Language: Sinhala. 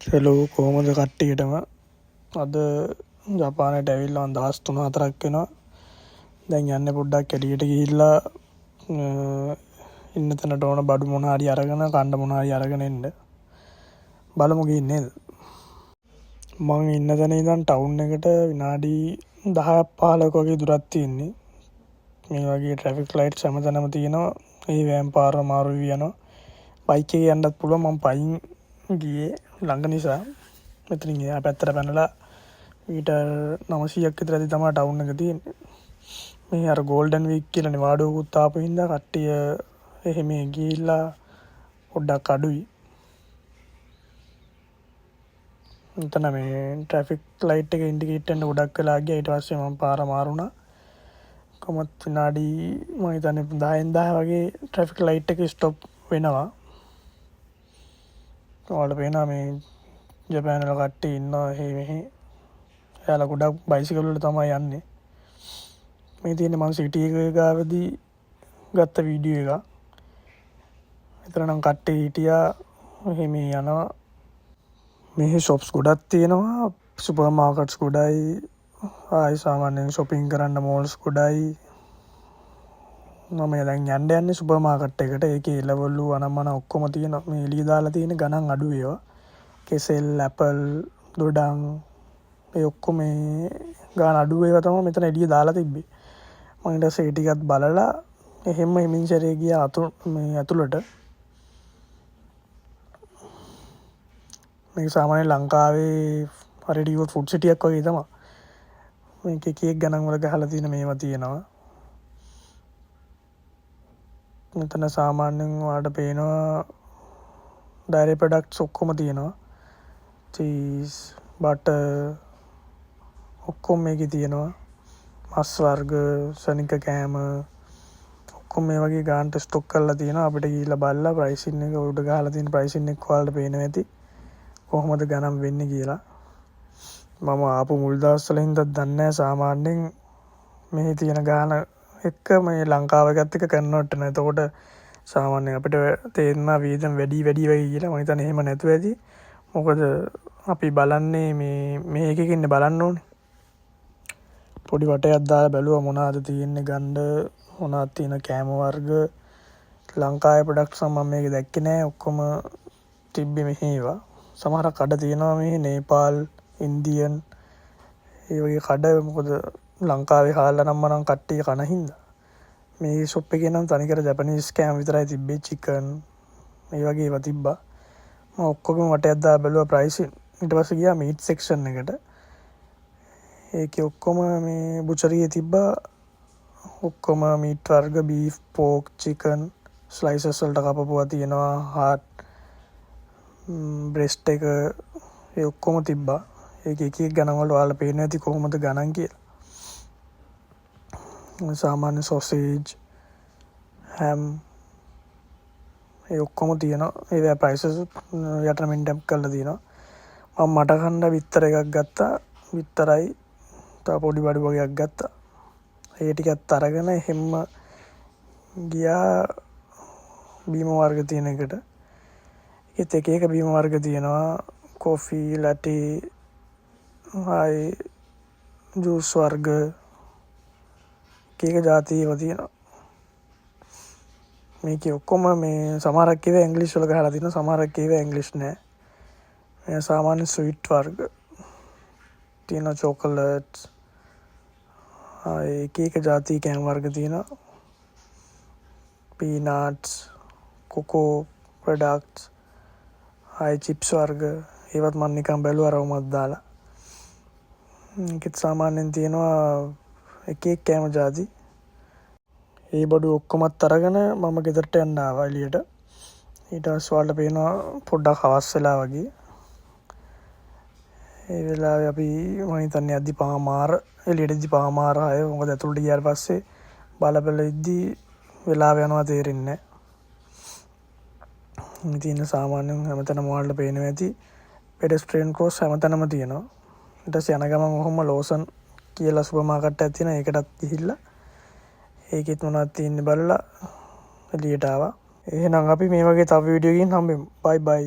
හෙලෝ කොහොමද කට්ටියටම අද ජපානයට ඇවිල්ලා මම දවස් 3-4ක් වෙනවා. දැන් යන්නේ පොඩ්ඩක් එළියට ගිහිල්ලා ඉන්න තැනට ඕන බඩු මොන හරි අරගෙන කන්න මොන හරි අරගෙන එන්න. බලමු ගිහින් නේද? මම ඉන්න තැන ඉඳන් ටවුන් එකට විනාඩි 10-15ක වගේ දුරක් තියෙන්නේ. මේ වගේ ට්‍රැෆික් ලයිට්ස් හැමතැනම තියෙනවා. ඒ වෑන් පාර මාරු වෙවි යනවා. බයික් එකේ යන්නත් පුළුවන්. මම පයින් ගියේ ළඟ නිසා මෙතනින් එහා පැත්තට පැනලා මීටර් 900ක් විතර ඇති තමයි ටවුන් එක තියෙන්නේ. මේ අර ගෝල්ඩන් වීක් කියලා නිවාඩුවකුත් ආපු හින්දා කට්ටිය එහෙම ගිහිල්ලා පොඩ්ඩක් අඩුයි. එතන මේ ට්‍රැෆික් ලයිට් එක ඉන්ඩිකේටර් එක ගොඩක් වෙලා ගියා. ඊට පස්සේ මම පාර මාරුණා. කොහොමත් විනාඩි මම හිතන්නේ 10න් 10 වගේ ට්‍රැෆික් ලයිට් එක ස්ටොප් වෙනවා. ඔයාලට පේනවා මේ ජපාන් වල කට්ටිය ඉන්නවා මෙහෙ. එයාලා ගොඩක් බයිසිකල් වල තමයි යන්නේ. මේ තියෙන්නේ මම සිටි එක ගාවදී ගත්ත වීඩියෝ එක. එතන නම් කට්ටිය හිටියා මෙහෙම යනවා. මෙහි ෂොප්ස් ගොඩක් තියෙනවා. සුපර් මාකට්ස් ගොඩයි. ආයි සාමාන්‍යයෙන් shopping කරන්න malls ගොඩයි. මම දැන් යන්නේ සුපර් මාකට් එකට. ඒකේ ලෙවල් අනම්මන ඔක්කොම තියෙනවා. මේ එළිය දාලා තියෙන ගණන් අඩු ඒවා. කෙසෙල්, ඇපල්, දොඩම් ඒ ඔක්කොම මේ ගාන අඩු ඒවා තමයි මෙතන එළිය දාලා තිබ්බේ. මම ඊට පස්සේ ඒ ටිකත් බලලා එහෙම හිමින්සරේ ගියා මේ ඇතුළට. මේක සාමාන්‍ය ලංකාවේ හරියට කිව්වොත් ෆුඩ් සිටි එකක් වගේ තමයි. මේකේ කේක් ගණන් වල ගහලා තියෙන මේවා තියෙනවා. මෙතන සාමාන්‍යයෙන් ඔයාලට පේනවා ඩයරි ප්‍රොඩක්ට්ස් ඔක්කොම තියෙනවා. චීස්, බටර් ඔක්කොම මේකේ තියෙනවා. මස් වර්ග, සනික කෑම ඔක්කොම මේ වගේ ගානට ස්ටොක් කරලා තියෙනවා. අපිට ගිහිල්ලා බලලා ප්‍රයිසින් එක උඩ ගහලා තියෙන ප්‍රයිසින් එක ඔයාලට පේනවා ඇති. කොහොමද ගණන් වෙන්නේ කියලා. මම ආපු මුල් දවස්වල හින්දා දන්නේ නැහැ සාමාන්‍යයෙන් මෙහි තියෙන ගාන එක්ක මේ ලංකාව එකත් එක්ක කන්වර්ට් වෙනවා. එතකොට සාමාන්‍යයෙන් අපිට තේරෙනවා වේදම් වැඩි වෙයි කියලා. මම හිතන්නේ එහෙම නැතුව ඇති. මොකද අපි බලන්නේ මේකකින් ඉන්නේ බලන්න ඕනේ. පොඩි වටයක් දාලා බැලුවා මොනවද තියෙන්නේ ගන්න මොනවද තියෙන කෑම වර්ග ලංකාවේ ප්‍රොඩක්ට්ස් මම මේක දැක්කේ නැහැ. ඔක්කොම තිබ්බේ මෙහි ඒවා. සමහර කඩ තියෙනවා මේ නේපාල්, ඉන්දියන් ඒ වගේ කඩ. මොකද ලංකාවේ හාල්ලා නම් මනම් කට්ටිය කන හින්දා. මේ ෂොප් එකේ නම් තනිකර ජපනීස් කෑම විතරයි තිබ්බේ. චිකන් මේ වගේ ඒවා තිබ්බා. මම ඔක්කොගම වටයක් දාලා බැලුවා ප්‍රයිසින්. ඊට පස්සේ ගියා මීට් සෙක්ෂන් එකට. ඒකේ ඔක්කොම මේ බුචරියේ තිබ්බා. ඔක්කොම මීට් වර්ග බීෆ්, පෝක්, චිකන් ස්ලයිසස් වලට කපපුවා තියෙනවා. හාට්, බ්‍රෙස්ට් එක ඒ ඔක්කොම තිබ්බා. ඒක එක එක ගණන් වල ඔයාලා පේන්නේ නැති කොහොමද ගණන් කියලා. සාමාන්‍ය සොසේජ්, හැම් ඒ ඔක්කොම තියෙනවා. ඒවා ප්‍රයිසස් යට මින් ටැප් කරලා තියෙනවා. මම මට කන්න විතර එකක් ගත්තා. විතරයි තව පොඩි බඩු වගේක් ගත්තා. ඒ ටිකත් අරගෙන එහෙම්ම ගියා බීම වර්ග තියෙන එකට. ඒකත් එක එක බීම වර්ග තියෙනවා. කොෆි, ලැටි, ආයි ජූස් වර්ග එක જાති ඒවා තියෙනවා. මේකේ ඔක්කොම මේ සමහරක් ඒවා ඉංග්‍රීසි වල ගහලා තියෙනවා. සමහරක් ඒවා ඉංග්‍රීසි නෑ. මේ සාමාන්‍ය ස්වීට් වර්ග තියෙනවා. චොකලට්ස් එක જાති කෑම වර්ග තියෙනවා. පීනට්ස්, කොකෝ ප්‍රොඩක්ට්ස්, ආයි චිප්ස් වර්ග ඒවත් මම නිකන් බැලුවා රවුමක් දාලා. ඒකත් සාමාන්‍යයෙන් තියෙනවා එක එක කෑම જાති. ඒ බඩු ඔක්කොමත් අරගෙන මම ගෙදරට යන්න ආවා එළියට. ඊට පස්සේ ඔයාලට පේනවා පොඩ්ඩක් හවස් වෙලා වගේ. ඒ වෙලාවේ අපි මම හිතන්නේ අද්දි පාමාර එළියටදී පාමාර 6. මොකද ඇතුළට ගියාට පස්සේ බලබල ඉද්දී වෙලාව යනවා තේරෙන්නේ නැහැ. ඉතින් සාමාන්‍යයෙන් හැමතැනම ඔයාලට පේනවා ඇති පෙඩස්ට්‍රියන් ක්‍රොස් හැමතැනම තියෙනවා. ඊට පස්සේ යන ගමන් ඔහොම ලෝසන් කියලා සුපර් මාකට් එකක් තියෙනවා. ඒකටත් ගිහිල්ලා ඒකෙත් මොනවද තියෙන්නේ බලලා එළියට ආවා. එහෙනම් අපි මේ වගේ තව වීඩියෝ එකකින් හම්බෙමු. බයි බයි.